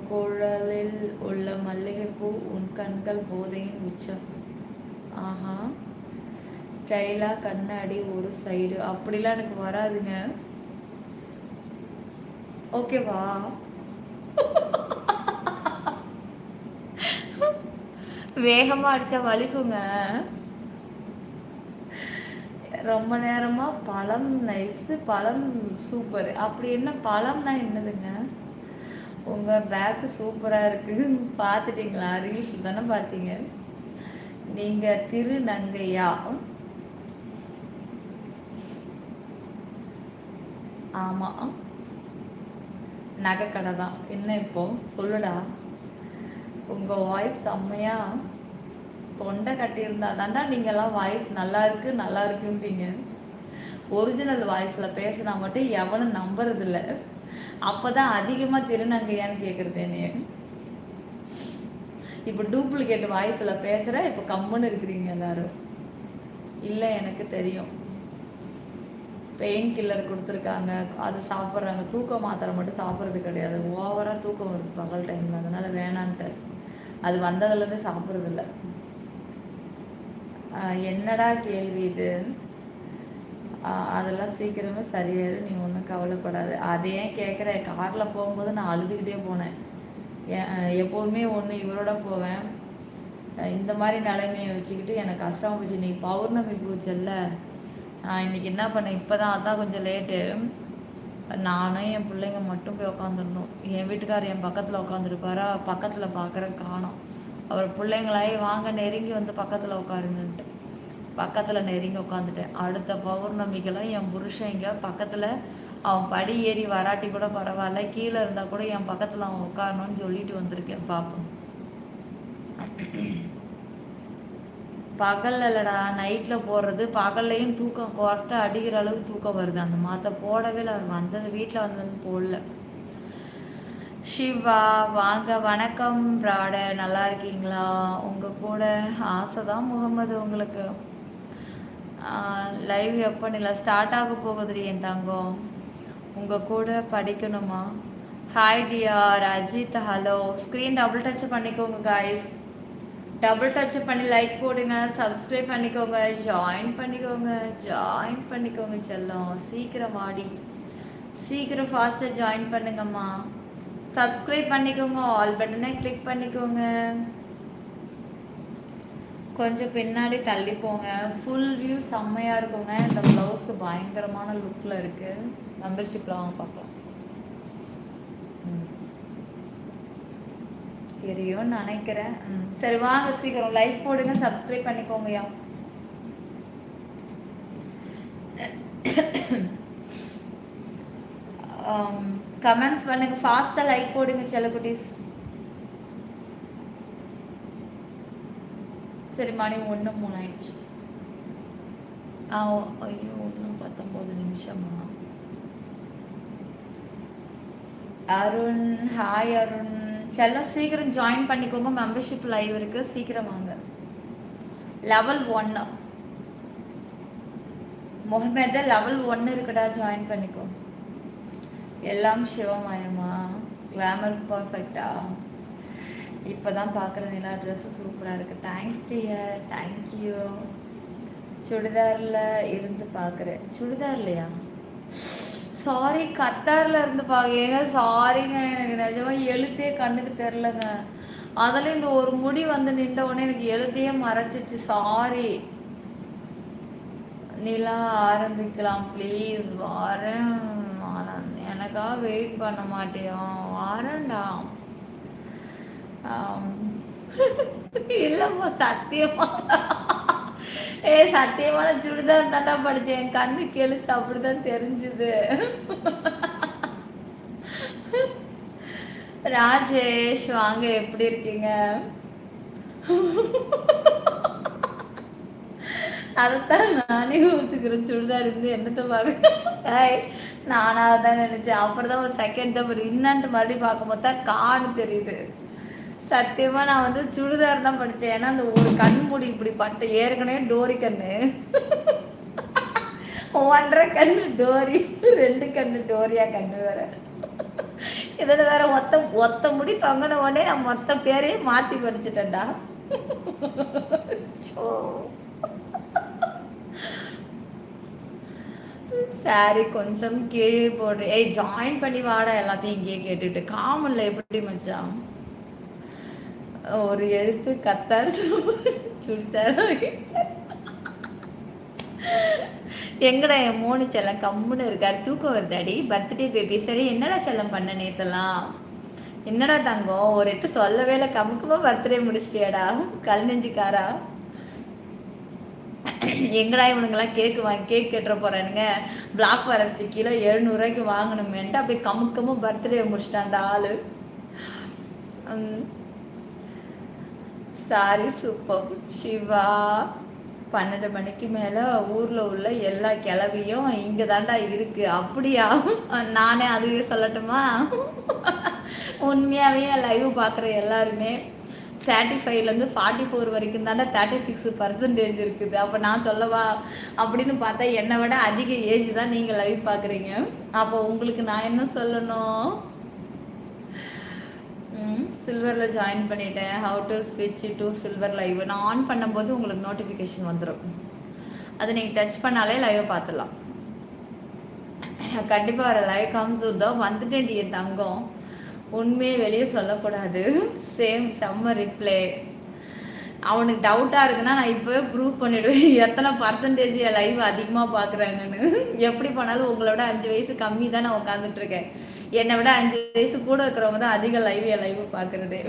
குரலில் உள்ள மல்லிகைப்பூ, உன் கண்கள் போதையின் உச்சம். ஆஹா, ஸ்டைலாக கண்ணாடி ஒரு சைடு. அப்படிலாம் எனக்கு வராதுங்க, ஓகேவா? வேகமாக அடித்தா வலிக்குங்க. ரொம்ப நேரமாக பழம் நைஸு, பழம் சூப்பர். அப்படி என்ன பழம்னா என்னதுங்க? உங்கள் பேக்கு சூப்பராக இருக்குது. பார்த்துட்டிங்களா? ரீல்ஸ் தானே பார்த்தீங்க. நீங்கள் திருநங்கையா? ஆமாம், நகைக்கடை தான். என்ன இப்போ சொல்லுடா. உங்கள் வாய்ஸ் செம்மையாக தொண்டை கட்டியிருந்தா தாண்டா நீங்கள்லாம் வாய்ஸ் நல்லா இருக்கும்பீங்க. ஒரிஜினல் வாய்ஸில் பேசினா மட்டும் எவனும் நம்புறதில்ல. அப்போ தான் அதிகமாக திருநங்கையான்னு கேட்குறது என்னைய. இப்போ டூப்ளிகேட் வாய்ஸில் பேசுகிற இப்போ கம்முன்னு இருக்கிறீங்க எல்லாரும். இல்லை, எனக்கு தெரியும். பெயின் கில்லர் கொடுத்துருக்காங்க, அது சாப்பிட்றாங்க. தூக்க மாத்திரை மட்டும் சாப்பிட்றது கிடையாது. ஓவராக தூக்கம் வருது பகல் டைமில், அதனால் வேணான்ட்டு அது வந்ததுலேருந்து சாப்பிட்றதில்ல. என்னடா கேள்வி இது? அதெல்லாம் சீக்கிரமே சரியாயிடும், நீ ஒன்றும் கவலைப்படாது. அதை ஏன் கேட்குற? காரில் போகும்போது நான் அழுதுகிட்டே போனேன். எப்போவுமே ஒன்று இவரோட போவேன். இந்த மாதிரி நிலைமையை வச்சுக்கிட்டு எனக்கு கஷ்டமாக போச்சு. இன்றைக்கி பௌர்ணமி பூச்சல்ல, நான் இன்றைக்கி என்ன பண்ணேன், இப்போ தான் அதான் கொஞ்சம் லேட்டு. நானும் என் பிள்ளைங்க மட்டும் போய் உட்காந்துருந்தோம். என் வீட்டுக்காரர் என் பக்கத்தில் உட்காந்துருப்பாரா, பக்கத்தில் பார்க்குற காணோம். அவர் பிள்ளைங்களாயே வாங்க நெருங்கி வந்து பக்கத்தில் உட்காருங்கன்ட்டு பக்கத்தில் நெருங்கி உட்காந்துட்டேன். அடுத்த பௌர்ணமிக்கெல்லாம் என் புருஷன் இங்கே பக்கத்தில், அவன் படி ஏறி வராட்டி கூட பரவாயில்ல, கீழே இருந்தால் கூட என் பக்கத்தில் அவன் உட்காரணும்னு சொல்லிட்டு வந்திருக்கேன். பார்ப்போம். பகலில் இல்லைடா, நைட்டில் போடுறது. பகல்லையும் தூக்கம் கொரட்டை அடிக்கிற அளவுக்கு தூக்கம் வருது. அந்த மாற்ற போடவே இல்லை. அவர் வந்தது வீட்டில் வந்தது போடல. சிவா வாங்க, வணக்கம் ப்ராட, நல்லா இருக்கீங்களா? உங்கள் கூட ஆசை தான் முகமது. உங்களுக்கு லைவ் எப்போ இல்லை ஸ்டார்ட் ஆக போகுது என் தங்கம். உங்கள் கூட படிக்கணுமா? Hi dear Ajith, hello. Screen double touch பண்ணிக்கோங்க காய்ஸ். டபுள் டச் பண்ணி லைக் போடுங்க, சப்ஸ்கிரைப் பண்ணிக்கோங்க, ஜாயின் பண்ணிக்கோங்க செல்லம். சீக்கிரம் ஆடி, சீக்கிரம் ஃபாஸ்ட்டாக ஜாயின் பண்ணுங்கம்மா. சப்ஸ்கிரைப் பண்ணிக்கோங்க, ஆல் பட்டனை கிளிக் பண்ணிக்கோங்க. கொஞ்சம் பின்னாடி தள்ளி போங்க. ஃபுல் வியூ செம்மையாக இருக்குங்க. இந்த ப்ளவுஸு பயங்கரமான லுக்கில் இருக்குது. மெம்பர்ஷிப்பில் வாங்க பார்க்கலாம். தெரியும்னு நினைக்கிறேன். சரி வாங்க, சீக்கிரம் லைக் போடுங்க, சப்ஸ்கிரைப் பண்ணிக்கோங்கயா. கமெண்ட்ஸ் பண்ணுங்க, ஃபாஸ்ட்டாக லைக் போடுங்க செல்லக்குட்டீஸ். சரி, மணி 1:03 ஆயிடுச்சு. ஐயோ, 1:19 நிமிஷமா? அருண், ஹாய் அருண் செல்லம், சீக்கிரம் ஜாயின் பண்ணிக்கோங்க. மெம்பர்ஷிப் லைவ் இருக்குது, சீக்கிரம் வாங்க. லெவல் 1 முகமது, லெவல் 1 இருக்குடா, ஜாயின் பண்ணிக்கோ. எல்லாம் சிவமயமா? கிளாமர் பர்ஃபெக்டா? இப்போ தான் பார்க்குற நிலா ட்ரெஸ்ஸு சூப்பராக இருக்குது. Thanks dear, thank you. சுடிதாரில் இருந்து பார்க்குறேன். சுடிதார்லையா? சாரி, கத்தாரில் இருந்து பார்க்க. சாரிங்க, எனக்கு நிஜமாக எழுத்தே கண்ணுக்கு தெரிலங்க. அதில் இந்த ஒரு முடி வந்து நின்ற உடனே எனக்கு எழுத்தையே மறைச்சிச்சு. சாரி. நிலா ஆரம்பிக்கலாம் ப்ளீஸ். வாரேன். எனக்காக வெயிட் பண்ண மாட்டேன். வாரேன்டா. இல்லைம்மா, சத்தியமா சத்தியமான சுடிதார் தாண்டா படித்தேன். என் கண்ணுக்கு எழுத்து அப்படிதான் தெரிஞ்சுது. ராஜேஷ் வாங்க, எப்படி இருக்கீங்க? அதைத்தான் நானே யோசிக்கிறேன். சுடிதார் இருந்து என்னத்தை பார்க்க நானாக தான் நினச்சேன். அப்புறம் தான் ஒரு செகண்ட் தான் என்னன்ட்டு மறுபடியும் பார்க்கும்போது தான் கான்னு தெரியுது. சத்தியமாக நான் வந்து சுடிதார் தான் படித்தேன். ஏன்னா அந்த ஒரு கண் மூடி இப்படி பட்ட, ஏற்கனவே டோரி கண்ணு, 1.5 கண்ணு டோரி, 2 கண்ணு டோரியா கண்ணு வேற. இதில் வேற ஒத்த முடி தொங்கின உடனே நான் மொத்த பேரையே மாற்றி படிச்சுட்டேன்டா. சாரி கொஞ்சம் கீழே போடுறேன். ஜாயின் பண்ணி வாடா, எல்லாத்தையும் இங்கேயே கேட்டுட்டு. காமன்ல எப்படி மச்சான்? ஒரு எழுத்து கத்தார் சுடித்தார். எங்கடா என் மோனு செல்லம் கம்முன்னு இருக்காரு, தூக்கம் வருதாடி, பர்த்டே பேபி. சரி என்னடா செல்லம் பண்ண நேத்தெல்லாம், என்னடா தங்கம் ஒரு எட்டு சொல்லவே இல்லை, கமுக்குமா பர்த்டே முடிச்சிட்டியாடா கல் நெஞ்சுக்காரா. எங்கடா இவனுங்கெல்லாம் கேக் கேட்டுற போகிறானுங்க, பிளாக் ஃபாரஸ்ட் கிலோ 700 வாங்கணுமேன்ட்டு அப்படியே கமுக்கமும் பர்த்டே முடிச்சிட்டான்டா ஆளு. Sorry super Siva. 12 மணிக்கு மேலே ஊரில் உள்ள எல்லா கிளவியும் இங்கே தாண்டா இருக்குது. அப்படியா, நானே அதுவே சொல்லட்டுமா, உண்மையாகவே லைவ் பார்க்குற எல்லாருமே 35லேருந்து 44 வரைக்கும் தாண்டா 36% இருக்குது. அப்போ நான் சொல்லவா அப்படின்னு பார்த்தா என்னை விட அதிக ஏஜ் தான் நீங்கள் லைவ் பார்க்குறீங்க. அப்போ உங்களுக்கு நான் என்ன சொல்லணும். சில்வரில் ஜாயின் பண்ணிட்டேன். ஹவு டு ஸ்விட்ச் டு சில்வர் லைவ். நான் ஆன் பண்ணும்போது உங்களுக்கு நோட்டிஃபிகேஷன் வந்துடும், அதை நீங்கள் டச் பண்ணாலே லைவை பார்த்துடலாம். கண்டிப்பாக வர லைவ் காம்ஸ் தான் வந்துட்டேன் என் தங்கம், உண்மையே வெளியே சொல்லக்கூடாது. செம்ம ரிப்ளே. அவனுக்கு டவுட்டாக இருக்குன்னா நான் இப்போவே ப்ரூவ் பண்ணிவிடுவேன் எத்தனை பர்சன்டேஜ் என் லைவ் அதிகமாக பார்க்குறாங்கன்னு. எப்படி பண்ணாலும் உங்களோட 5 வயசு கம்மி தான் நான் உட்காந்துட்ருக்கேன். என்னை விட 5 வயசு கூட இருக்கிறவங்க தான் அதிக என் லைவ் பார்க்குறது.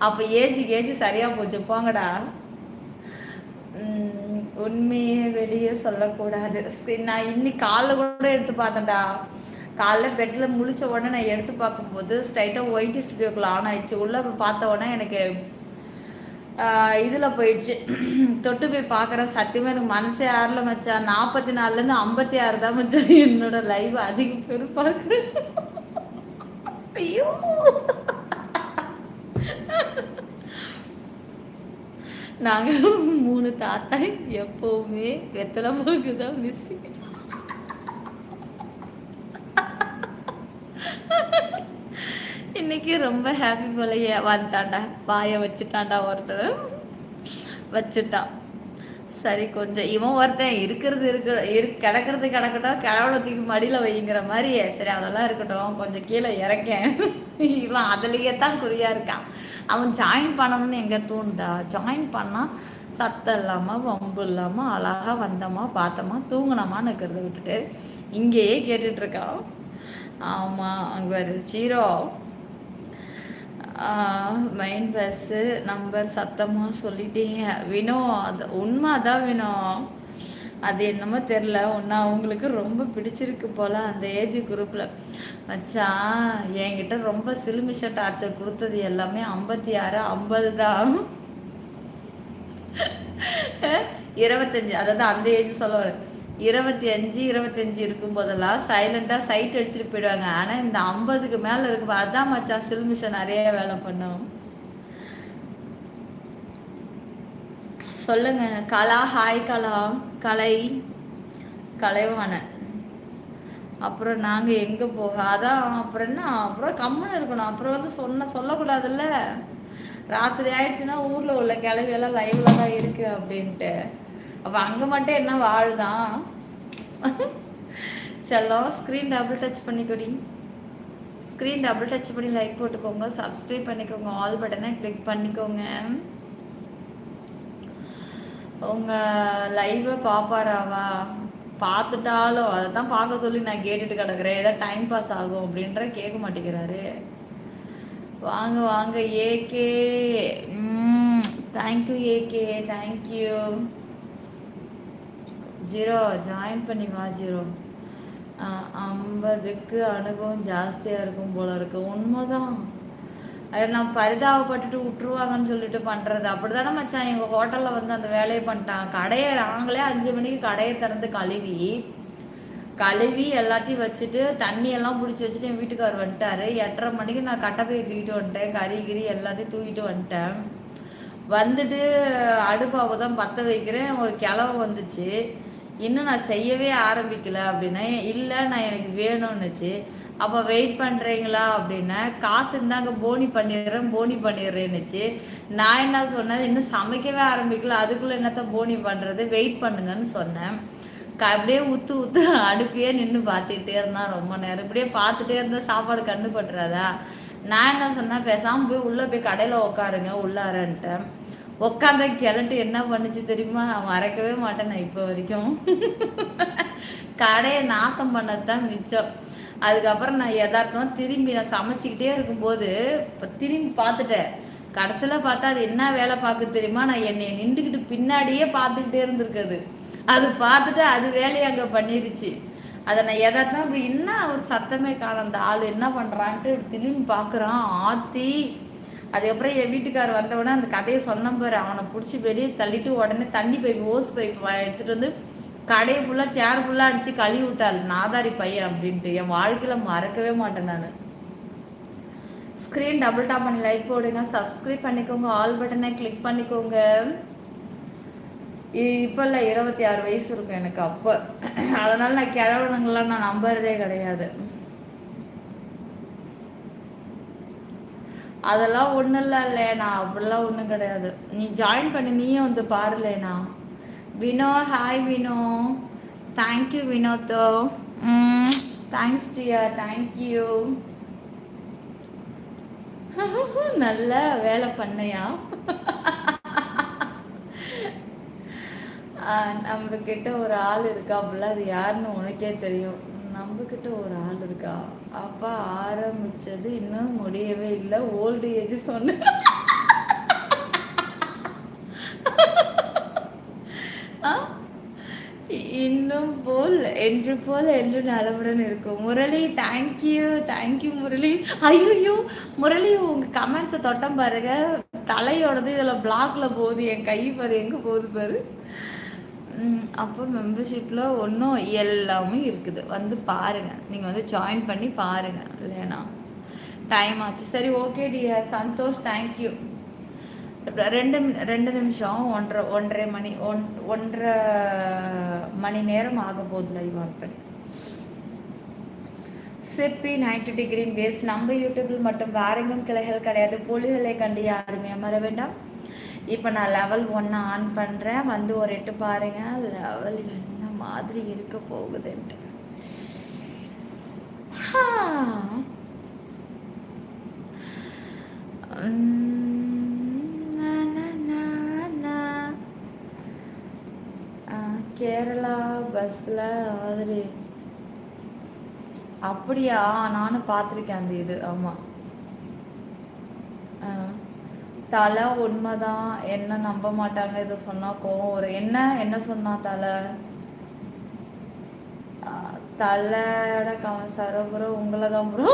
அப்போ ஏஜ் சரியாக போச்சு போங்கடா. உண்மையே வெளியே சொல்லக்கூடாது. நான் இன்னைக்கு காலைல கூட எடுத்து பார்த்தேன்டா. காலைல பெட்டில் முழிச்ச உடனே நான் எடுத்து பார்க்கும்போது ஸ்ட்ரைட்டாக ஒயிட் ஸ்டுடியோக்குள்ள ஆன் ஆயிடுச்சு. உள்ளே பார்த்த உடனே எனக்கு இதில் போயிடுச்சு. தொட்டு போய் பார்க்குற சத்தியமாக எனக்கு மனசே ஆறல மச்சான். 44லேருந்து 56 தான் மச்சான் என்னோட லைவ் அதிக பேர் பார்க்குறேன். ஐயோ நாங்கள் 3 தாத்தா எப்போவுமே வெத்தலை போக்கு தான் மிஸ். இன்னைக்கு ரொம்ப ஹாப்பி போலையே வந்துட்டான்டா, வாயை வச்சுட்டான்டா ஒருத்தர் வச்சுட்டான். சரி கொஞ்சம் இவன் ஒருத்தன் கிடக்கிறது கிடக்கட்டும், கிழவனை தூக்கி மடியில் வைங்கிற மாதிரி. சரி அதெல்லாம் இருக்கட்டும், கொஞ்சம் கீழே இறக்கேன். இவன் அதுலேயே தான் குறியாக இருக்கான். அவன் ஜாயின் பண்ணணும்னு எங்கே தோணுதா, ஜாயின் பண்ணால் சத்தம் இல்லாமல் வம்பு இல்லாமல் அழகாக வந்தோமா பார்த்தோமா தூங்கினோமான்னு இருக்கிறத விட்டுட்டு இங்கேயே கேட்டுட்ருக்கான். ஆமாம் அங்கே வேறு ஜீரோ மெயின் பஸ்ஸு நம்பர் சத்தமாக சொல்லிட்டீங்க வினோ. அது உண்மை அதான் வினோ, அது என்னமோ தெரில, ஒன்றா அவங்களுக்கு ரொம்ப பிடிச்சிருக்கு போல் அந்த ஏஜ் குரூப்பில். மச்சான் என்கிட்ட ரொம்ப சிலுமிஷ டார்ச்சர் கொடுத்தது எல்லாமே 56 50 தான். 25 அதாவது அந்த ஏஜ் சொல்ல 25 இருக்கும்போதெல்லாம் சைலண்டாக சைட் அடிச்சுட்டு போயிடுவாங்க. ஆனால் இந்த 50க்கு மேலே இருக்கு அதான் மச்சான் சில்மிஷன் நிறைய வேலை பண்ணும். சொல்லுங்க கலா. ஹாய் கலா. கலைவான. அப்புறம் நாங்கள் எங்கே போக அதான் அப்புறம் என்ன, அப்புறம் கம்முன்னு இருக்கணும். அப்புறம் சொல்லக்கூடாதுல்ல, ராத்திரி ஆயிடுச்சுன்னா ஊரில் உள்ள கிளவியெல்லாம் லைவ்ல தான் இருக்கு அப்படின்ட்டு. அப்போ அங்கே மட்டும் என்ன வாழுதான். செல்லம் ஸ்க்ரீன் டபுள் டச் பண்ணிக்கொடி, ஸ்க்ரீன் டபுள் டச் பண்ணி லைக் போட்டுக்கோங்க, சப்ஸ்கிரைப் பண்ணிக்கோங்க, ஆல் பட்டனை கிளிக் பண்ணிக்கோங்க. உங்கள் லைவை பாப்பாராவா பார்த்துட்டாலும் அதை தான் பார்க்க சொல்லி நான் கேட்டுட்டு கிடக்குறேன். ஏதாவது டைம் பாஸ் ஆகும் அப்படின்ற கேட்க மாட்டேங்கிறாரு. வாங்க வாங்க AK. Thank you AK, thank you. Zero join பண்ணி வா ஜீரோ. 50க்கு அனுபவம் ஜாஸ்தியாக இருக்கும் போல இருக்கு. உண்மைதான், அது நான் பரிதாபப்பட்டுட்டு விட்டுருவாங்கன்னு சொல்லிட்டு பண்ணுறது. அப்படி தானே மச்சான் எங்கள் ஹோட்டலில் வந்து அந்த வேலையை பண்ணிட்டான். கடையை நாங்களே 5 மணிக்கு கடையை திறந்து கழுவி எல்லாத்தையும் வச்சுட்டு தண்ணியெல்லாம் பிடிச்சி வச்சுட்டு என் வீட்டுக்கார் வந்துட்டார். 8:30 மணிக்கு நான் கட்டைப்பையை தூக்கிட்டு வந்துட்டேன், கறி எல்லாத்தையும் தூக்கிட்டு வந்துட்டேன். வந்துட்டு அடுப்பாவை தான் பற்ற வைக்கிறேன். ஒரு கிளவு வந்துச்சு, இன்னும் நான் செய்யவே ஆரம்பிக்கல அப்படின்னா, இல்லை நான் எனக்கு வேணும்னுச்சு. அப்போ வெயிட் பண்ணுறீங்களா அப்படின்னா, காசு இருந்தாங்க போனி பண்ணிடுறேன்னுச்சு. நான் என்ன சொன்னேன், இன்னும் சமைக்கவே ஆரம்பிக்கல, அதுக்குள்ளே என்னத்த போனி பண்ணுறது, வெயிட் பண்ணுங்கன்னு சொன்னேன். அப்படியே ஊற்று அடுப்பையே நின்று பார்த்துக்கிட்டே இருந்தான் ரொம்ப நேரம். இப்படியே பார்த்துட்டே இருந்தால் சாப்பாடு கண்ணு பட்டுறாதா. நான் என்ன சொன்னேன், பேசாமல் போய் உள்ளே போய் கடையில் உட்காருங்க உள்ளாரன்ட்டேன். உட்காந்த கிளட்டு என்ன பண்ணுச்சு தெரியுமா? மறக்கவே மாட்டேன் நான் இப்போ வரைக்கும். கடையை நாசம் பண்ணது தான் மிச்சம். அதுக்கப்புறம் நான் யதார்த்தமாக திரும்பி நான் சமைச்சிக்கிட்டே இருக்கும்போது இப்போ திரும்பி பார்த்துட்டேன். கடைசியில் பார்த்தா அது என்ன வேலை பார்க்க தெரியுமா? நான் என்னை நின்றுக்கிட்டு பின்னாடியே பார்த்துக்கிட்டே இருந்திருக்குது. அது பார்த்துட்டு அது வேலையை அங்கே பண்ணிடுச்சு. அதை நான் எதாத்தான் இப்படி என்ன ஒரு சத்தமே காணும், அந்த ஆள் என்ன பண்ணுறான்ட்டு திரும்பி பார்க்குறான். ஆத்தி அதுக்கப்புறம் என் வீட்டுக்கார் வந்தவுடனே அந்த கதையை சொன்ன பாரு, அவனை பிடிச்சி வெளியே தள்ளிட்டு உடனே தண்ணி பைப் ஓஸ் பைப் எடுத்துகிட்டு வந்து கடையை ஃபுல்லாக சேர் ஃபுல்லாக அடித்து கழுவி விட்டாள். நாதாரி பையன் அப்படின்ட்டு என் வாழ்க்கையில் மறக்கவே மாட்டேன் நான். ஸ்க்ரீன் டபுள் டாப் பண்ணி லைக் போடுங்க, சப்ஸ்கிரைப் பண்ணிக்கோங்க, ஆல் பட்டனை கிளிக் பண்ணிக்கோங்க. இப்போ இல்லை 26 வயசு இருக்கும் எனக்கு அப்போ. அதனால நான் கிழவனுங்களாம் நான் நம்புறதே கிடையாது. அதெல்லாம் ஒன்றும் இல்லைண்ணா, அப்படிலாம் ஒன்றும் கிடையாது. நீ ஜாயின் பண்ணி நீயும் வந்து பாருலேண்ணா. வினோ ஹாய் வினோ, தேங்க்யூ வினோத்தோ. Thanks dear, thank you. நல்ல வேலை பண்ணையா. நம்மக்கிட்ட ஒரு ஆள் இருக்கா அப்படிலாம், அது யாருன்னு உனக்கே தெரியும். நம்மக்கிட்ட ஒரு ஆள் இருக்கா, அப்பா ஆரம்பிச்சது இன்னும் முடியவே இல்லை, ஓல்டு ஏஜ் சொன்ன. இன்னும் போல் என்று நலமுடன் இருக்கும். Murali thank you, thank you Murali. ஐயோ முரளி, உங்கள் கமெண்ட்ஸை தொட்டம் பாருங்க, தலையோடது இதில் பிளாக்ல போகுது, என் கை பாரு எங்கே போகுது பாரு. அப்போ மெம்பர்ஷிப்பில் ஒன்றும் எல்லாமே இருக்குது, வந்து பாருங்கள், நீங்கள் வந்து ஜாயின் பண்ணி பாருங்கள். இல்லைண்ணா டைம் ஆச்சு. சரி ஓகே டியர் சந்தோஷ், தேங்க்யூ. 2 நிமிஷம், 1.5 மணி நேரம் ஆக போகுது லைவ் ஆன் பண்ணி. சிற்பி 90 டிகிரி பேஸ் நம்ம யூடியூப்பில் மட்டும், வேறெங்கும் கிளைகள் கிடையாது. புலிகளை கண்டு யாருமே அமர வேண்டாம். இப்போ நான் லெவல் 1 ஆன் பண்ணுறேன், வந்து ஒரு 8 பாருங்கள் லெவல் என்ன மாதிரி இருக்க போகுதுன்ட்டு. கேரளா பஸ்ஸில் மாதிரி அப்படியா? நானும் பார்த்துருக்கேன் அந்த இது. ஆமாம், தலை உண்மைதான், என்ன நம்ப மாட்டாங்க, இதை சொன்னால் கோவம் ஒரு என்ன சொன்னா தலை? தலையோட கவசரம் ப்ரோ, உங்களை தான் ப்ரோ.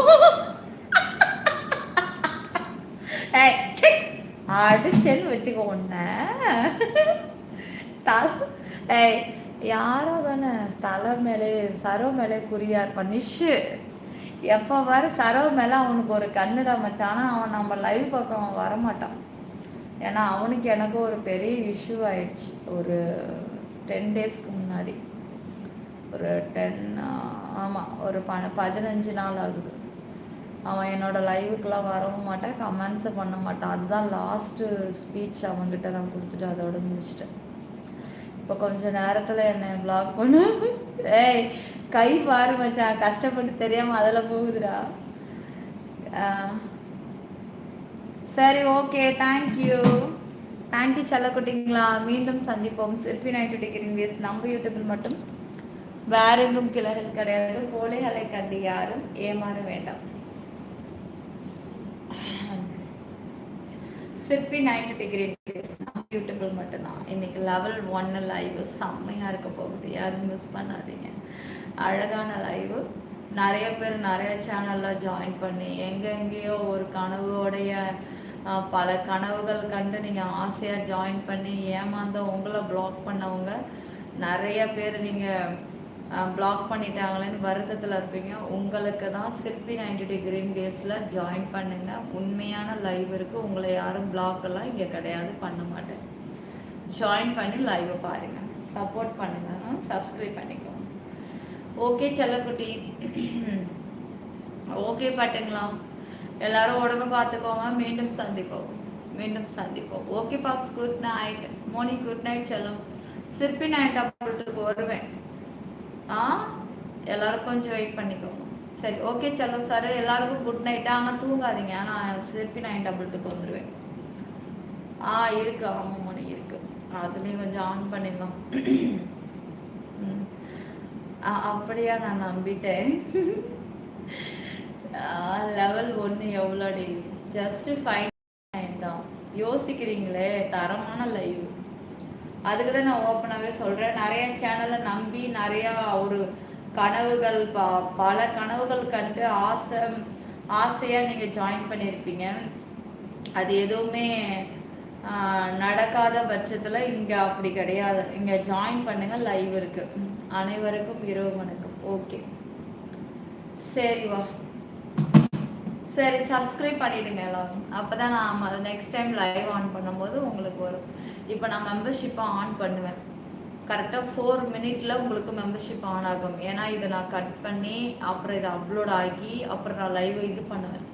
அடிச்சேன்னு வச்சுக்கோ ஒன்ன. தலை யாரோ தானே தலை மேலே சரோ மேலே குறியார் பண்ணிஷு. எப்போ வர சரவு மேலே அவனுக்கு ஒரு கண்ணுடா மச்சான், ஆனால் அவன் நம்ம லைவ் பக்கம் அவன் வரமாட்டான். ஏன்னா அவனுக்கு எனக்கும் ஒரு பெரிய இஷ்யூ ஆயிடுச்சு ஒரு 10 டேஸ்க்கு முன்னாடி. ஒரு 10 ஆமாம், ஒரு 15 நாள் ஆகுது. அவன் என்னோடய லைவுக்கெலாம் வரவும் மாட்டான், கமெண்ட்ஸை பண்ண மாட்டான். அதுதான் லாஸ்ட்டு ஸ்பீச் அவங்ககிட்ட நான் கொடுத்துட்டு அதோட முடிச்சிட்டேன். இப்போ கொஞ்சம் நேரத்தில் என்னை பிளாக் பண்ணு. ஏய் கை பாரு மச்சான், கஷ்டப்பட்டு தெரியாமல் அதில் போகுதுடா. சரி ஓகே, தேங்க்யூ செல்லக்குட்டிங்களா. மீண்டும் சந்திப்போம். சிற்பி 90 டிகிரி வேஸ் நம்ம யூடியூப்பில் மட்டும், வேறெங்கும் கிளைகள் கிடையாது. கோழைகளை கண்டு யாரும் ஏமாற வேண்டாம். சிற்பி 90 டிகிரி நம்ம யூடியூப்பில் மட்டும்தான். இன்னைக்கு லெவல் 1 லைவ் செம்மையாக இருக்க போகுது, யாரும் மிஸ் பண்ணாதீங்க. அழகான லைவு. நிறைய பேர் நிறைய சேனலில் ஜாயின் பண்ணி எங்கெங்கேயோ ஒரு கனவோடைய பல கனவுகள் கண்டு நீங்கள் ஆசையாக ஜாயின் பண்ணி ஏமாந்த உங்களை பிளாக் பண்ணவங்க நிறைய பேர் நீங்கள் பிளாக் பண்ணிட்டாங்களேன்னு வருத்தத்தில் இருப்பீங்க. உங்களுக்கு தான் சிற்பி 90 டிகிரி பேஸில் ஜாயின் பண்ணுங்கள். உண்மையான லைவ் இருக்குது, உங்களை யாரும் பிளாக்கெல்லாம் இங்கே கிடையாது, பண்ண மாட்டேன். ஜாயின் பண்ணி லைவை பாருங்கள், சப்போர்ட் பண்ணுங்கள், சப்ஸ்கிரைப் பண்ணிக்கோங்க. ஓகே செல்லக்குட்டி, ஓகே பாட்டுங்களா, எல்லாரும் உடம்பு பார்த்துக்கோங்க. மீண்டும் சந்திப்போம். ஓகே பாப்ஸ், குட் நைட். மோனி குட் நைட் செல்லும். சிற்பி 9 வருவேன். எல்லாரும் கொஞ்சம் வெயிட் பண்ணிக்கோங்க. சரி ஓகே சலோ சார், எல்லாருக்கும் குட் நைட்டா. ஆனால் தூங்காதீங்க, நான் திருப்பி 9:22 வந்துடுவேன். இருக்கு, ஆமாம் மணி இருக்கு, அதுலேயும் கொஞ்சம் ஆன் பண்ணிடலாம். அப்படியா, நான் நம்பிட்டேன். லெவல் 1 எவ்வளோடி? ஜஸ்ட் 5 தான். யோசிக்கிறீங்களே, தரமான லைவ். அதுக்கு தான் நான் ஓப்பனாகவே சொல்கிறேன். நிறைய சேனலை நம்பி நிறையா ஒரு கனவுகள் பல கனவுகள் கண்டு ஆசையாக நீங்கள் ஜாயின் பண்ணியிருப்பீங்க. அது எதுவுமே நடக்காத பட்சத்தில் இங்கே அப்படி கிடையாது. இங்கே ஜாயின் பண்ணுங்கள், லைவ் இருக்குது. அனைவருக்கும் இரவு வணக்கம். ஓகே சரி வா, சரி சப்ஸ்கிரைப் பண்ணிவிடுங்க எல்லாரும். அப்போ தான் நான் நெக்ஸ்ட் டைம் லைவ் ஆன் பண்ணும்போது உங்களுக்கு வரும். இப்போ நான் மெம்பர்ஷிப்பை ஆன் பண்ணுவேன். கரெக்டாக 4 மினிட்ல உங்களுக்கு மெம்பர்ஷிப் ஆன் ஆகும். ஏன்னா இதை நான் கட் பண்ணி அப்புறம் இதை அப்லோட் ஆகி அப்புறம் நான் லைவ் இது பண்ணுவேன்.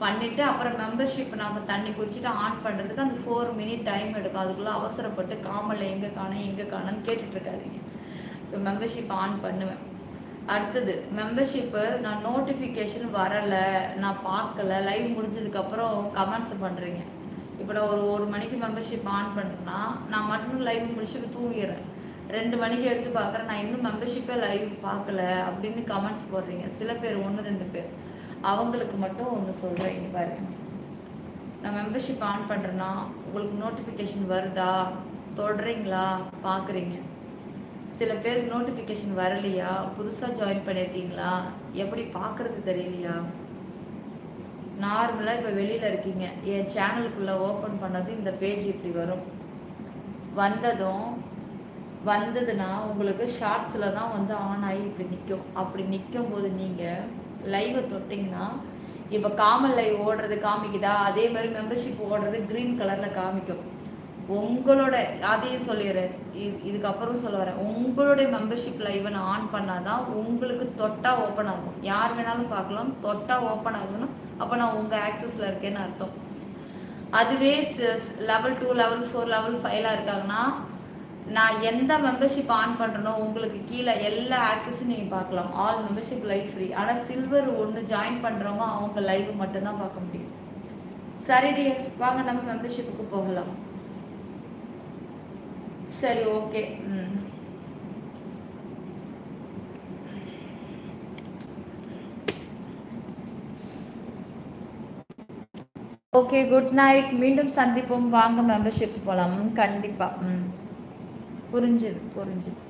பண்ணிவிட்டு அப்புறம் மெம்பர்ஷிப் நாங்கள் தண்ணி குடிச்சிட்டு ஆன் பண்ணுறதுக்கு அந்த 4 மினிட் டைம் எடுக்கும். அதுக்குள்ளே அவசரப்பட்டு காமலில் எங்கே காணன்னு கேட்டுட்ருக்காதீங்க. இப்போ மெம்பர்ஷிப் ஆன் பண்ணுவேன். அடுத்தது மெம்பர்ஷிப்பு நான் நோட்டிஃபிகேஷன் வரலை, நான் பார்க்கல, லைவ் முடிஞ்சதுக்கப்புறம் கமெண்ட்ஸ் பண்ணுறீங்க. இப்போ நான் ஒரு மணிக்கு மெம்பர்ஷிப் ஆன் பண்ணுறேன்னா நான் மட்டும் லைவ் முடிச்சுட்டு தூங்கிடுறேன். 2 மணிக்கு எடுத்து பார்க்குறேன், நான் இன்னும் மெம்பர்ஷிப்பே லைவ் பார்க்கல அப்படின்னு கமெண்ட்ஸ் போடுறீங்க. சில பேர் 1-2 பேர், அவங்களுக்கு மட்டும் ஒன்று சொல்கிறேன். இங்கே பாருங்க, நான் மெம்பர்ஷிப் ஆன் பண்ணுறேன்னா உங்களுக்கு நோட்டிஃபிகேஷன் வருதா, தொடுறீங்களா, பார்க்குறீங்க. சில பேருக்கு நோட்டிஃபிகேஷன் வரலையா, புதுசாக ஜாயின் பண்ணியிருக்கீங்களா, எப்படி பார்க்குறது தெரியலையா. நார்மலாக இப்போ வெளியில் இருக்கீங்க, என் சேனலுக்குள்ளே ஓப்பன் பண்ணது இந்த பேஜ் இப்படி வரும். வந்ததுன்னா உங்களுக்கு ஷார்ட்ஸில் தான் வந்து ஆன் ஆகி இப்படி நிற்கும். அப்படி நிற்கும் போது நீங்கள் லைவை தொட்டிங்கன்னா இப்போ காமல் லைவ் ஓடுறது காமிக்குதா, அதே மாதிரி மெம்பர்ஷிப் ஓடுறது க்ரீன் கலரில் காமிக்கும். உங்களோட அதையும் சொல்லிடுறேன், இதுக்கப்புறம் சொல்ல வரேன். உங்களுடைய மெம்பர்ஷிப் லைவை நான் ஆன் பண்ணால் தான் உங்களுக்கு தொட்டா ஓப்பன் ஆகும். யார் வேணாலும் பார்க்கலாம், தொட்டா ஓப்பன் ஆகுதுன்னா அப்போ நான் உங்கள் ஆக்சஸில் இருக்கேன்னு அர்த்தம். அதுவே லெவல் 2, லெவல் 4, லெவல் 5 இருக்காங்கன்னா நான் எந்த மெம்பர்ஷிப் ஆன் பண்ணுறனோ உங்களுக்கு கீழே எல்லா ஆக்சஸும் நீங்கள் பார்க்கலாம். All membership live free. ஆனால் சில்வர் 1 ஜாயின் பண்ணுறவங்க அவங்க லைவ் மட்டும்தான் பார்க்க முடியும். சரி டியர், வாங்க நம்ம மெம்பர்ஷிப்புக்கு போகலாம். சரி ஓகே. ஓகே குட் நைட், மீண்டும் சந்திப்போம். வாங்க மெம்பர்ஷிப் போகலாம். கண்டிப்பாக புரிஞ்சுது.